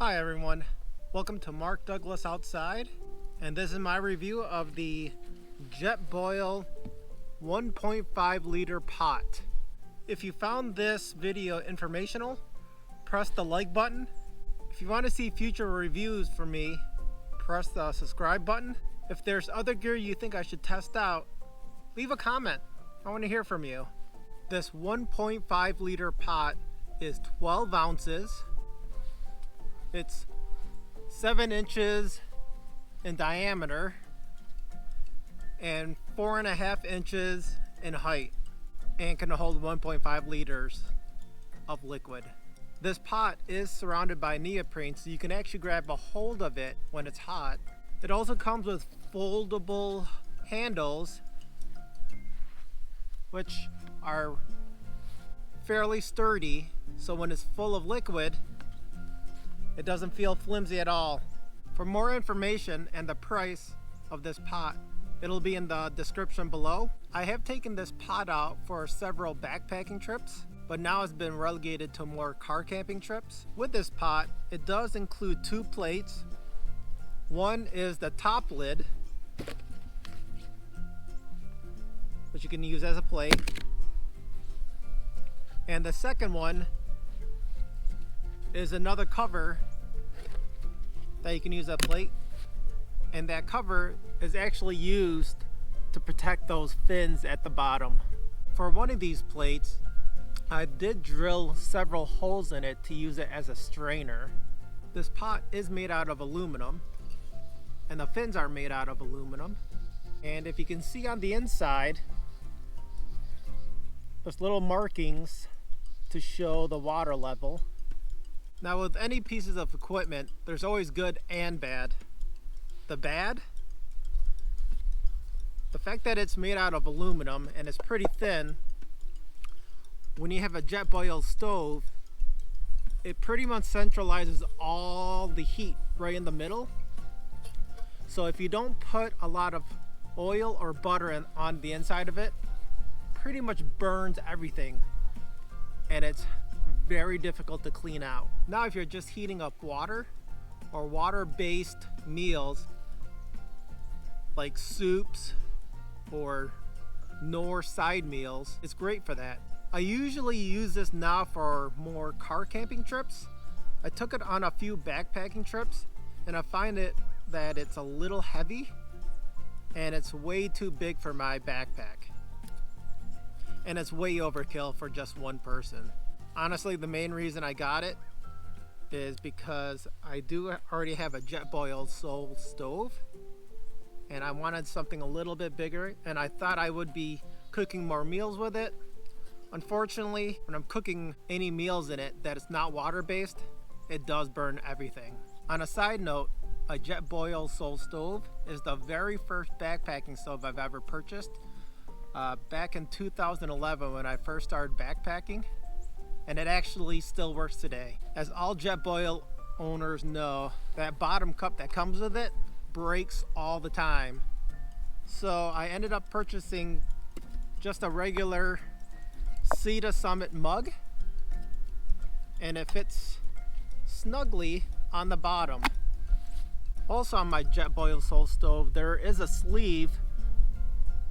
Hi everyone, welcome to Mark Douglas Outside, and this is my review of the Jetboil 1.5 liter pot. If you found this video informational, press the like button. If you want to see future reviews from me, press the subscribe button. If there's other gear you think I should test out, leave a comment. I want to hear from you. This 1.5 liter pot is 12 ounces. It's 7 inches in diameter and 4.5 inches in height, and can hold 1.5 liters of liquid. This pot is surrounded by neoprene, so you can actually grab a hold of it when it's hot. It also comes with foldable handles, which are fairly sturdy, so when it's full of liquid, it doesn't feel flimsy at all. For more information and the price of this pot, it'll be in the description below. I have taken this pot out for several backpacking trips, but now it's been relegated to more car camping trips. With this pot, it does include 2 plates. One is the top lid, which you can use as a plate. And the second one is another cover that you can use as a plate, and that cover is actually used to protect those fins at the bottom. For one of these plates, I did drill several holes in it to use it as a strainer. This pot is made out of aluminum, and the fins are made out of aluminum. And if you can see on the inside, there's little markings to show the water level. Now, with any pieces of equipment, there's always good and bad. The bad? The fact that it's made out of aluminum and it's pretty thin. When you have a Jetboil stove, it pretty much centralizes all the heat right in the middle. So if you don't put a lot of oil or butter on the inside of it, pretty much burns everything, and it's very difficult to clean out. Now, if you're just heating up water or water-based meals like soups or Knorr side meals, it's great for that. I usually use this now for more car camping trips. I took it on a few backpacking trips, and I find that it's a little heavy and it's way too big for my backpack, and it's way overkill for just one person. Honestly, the main reason I got it is because I do already have a Jetboil Soul stove, and I wanted something a little bit bigger, and I thought I would be cooking more meals with it. Unfortunately, when I'm cooking any meals in it that is not water-based, it does burn everything. On a side note, a Jetboil Soul stove is the very first backpacking stove I've ever purchased. Back in 2011 when I first started backpacking, and it actually still works today. As all Jetboil owners know, that bottom cup that comes with it breaks all the time. So I ended up purchasing just a regular Sea to Summit mug, and it fits snugly on the bottom. Also, on my Jetboil Soul stove, there is a sleeve.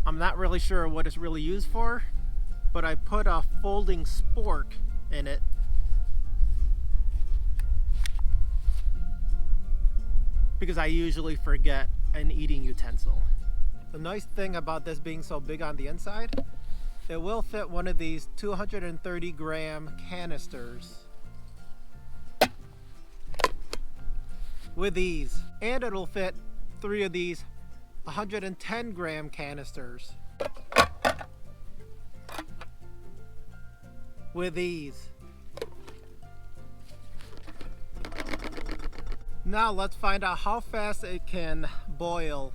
I'm not really sure what it's really used for, but I put a folding spork in it because I usually forget an eating utensil. The nice thing about this being so big on the inside, it will fit one of these 230 gram canisters with ease, and it'll fit 3 of these 110 gram canisters with ease. Now let's find out how fast it can boil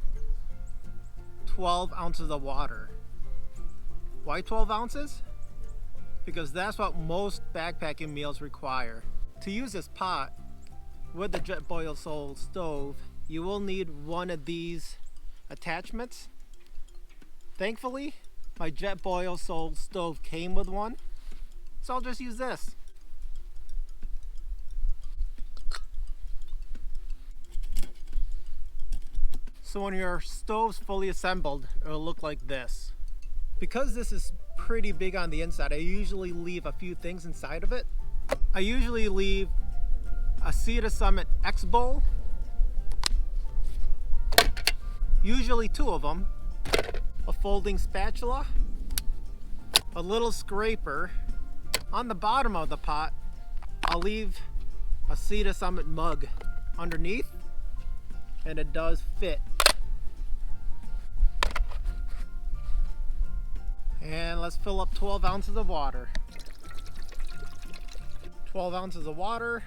12 ounces of water. Why 12 ounces? Because that's what most backpacking meals require. To use this pot with the Jetboil Soul stove, you will need one of these attachments. Thankfully, my Jetboil Soul stove came with one, so I'll just use this. So when your stove's fully assembled, it'll look like this. Because this is pretty big on the inside, I usually leave a few things inside of it. I usually leave a Cedar Summit X bowl, usually 2 of them, a folding spatula, a little scraper. On the bottom of the pot, I'll leave a Cedar Summit mug underneath, and it does fit. And let's fill up 12 ounces of water. 12 ounces of water.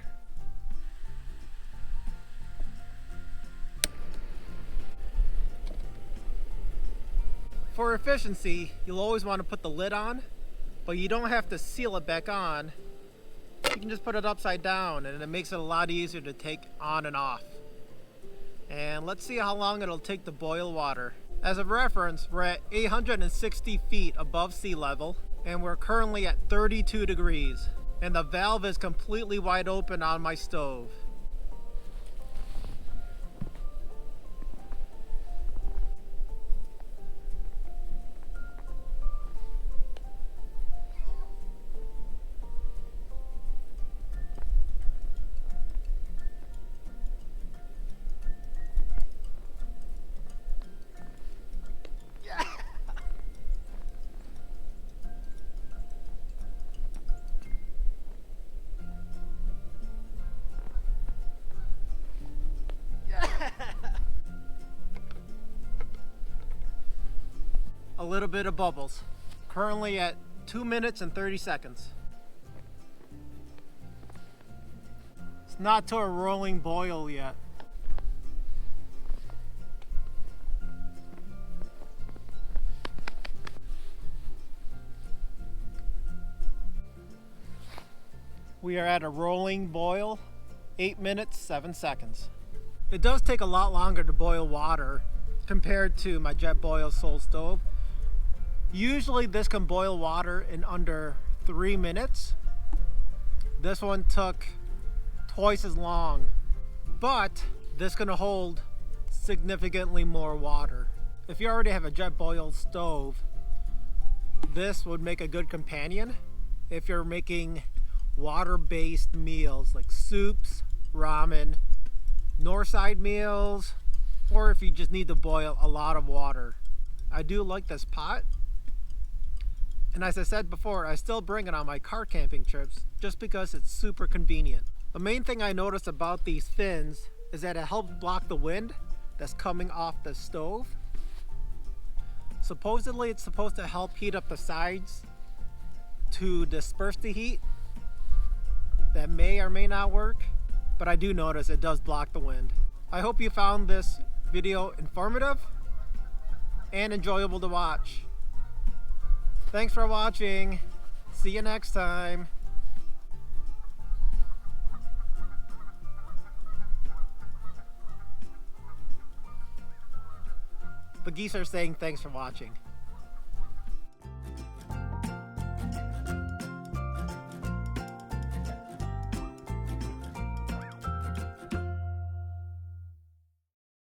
For efficiency, you'll always want to put the lid on, but you don't have to seal it back on. You can just put it upside down and it makes it a lot easier to take on and off. And let's see how long it'll take to boil water. As a reference, we're at 860 feet above sea level and we're currently at 32 degrees. And the valve is completely wide open on my stove. A little bit of bubbles. Currently at 2 minutes and 30 seconds. It's not to a rolling boil yet. We are at a rolling boil, 8 minutes, 7 seconds. It does take a lot longer to boil water compared to my Jetboil Soul stove. Usually this can boil water in under 3 minutes. This one took twice as long, but this can hold significantly more water. If you already have a Jetboil stove, this would make a good companion if you're making water-based meals like soups, ramen, Northside meals, or if you just need to boil a lot of water. I do like this pot. And as I said before, I still bring it on my car camping trips just because it's super convenient. The main thing I noticed about these fins is that it helps block the wind that's coming off the stove. Supposedly it's supposed to help heat up the sides to disperse the heat. That may or may not work, but I do notice it does block the wind. I hope you found this video informative and enjoyable to watch. Thanks for watching. See you next time. The geese are saying thanks for watching.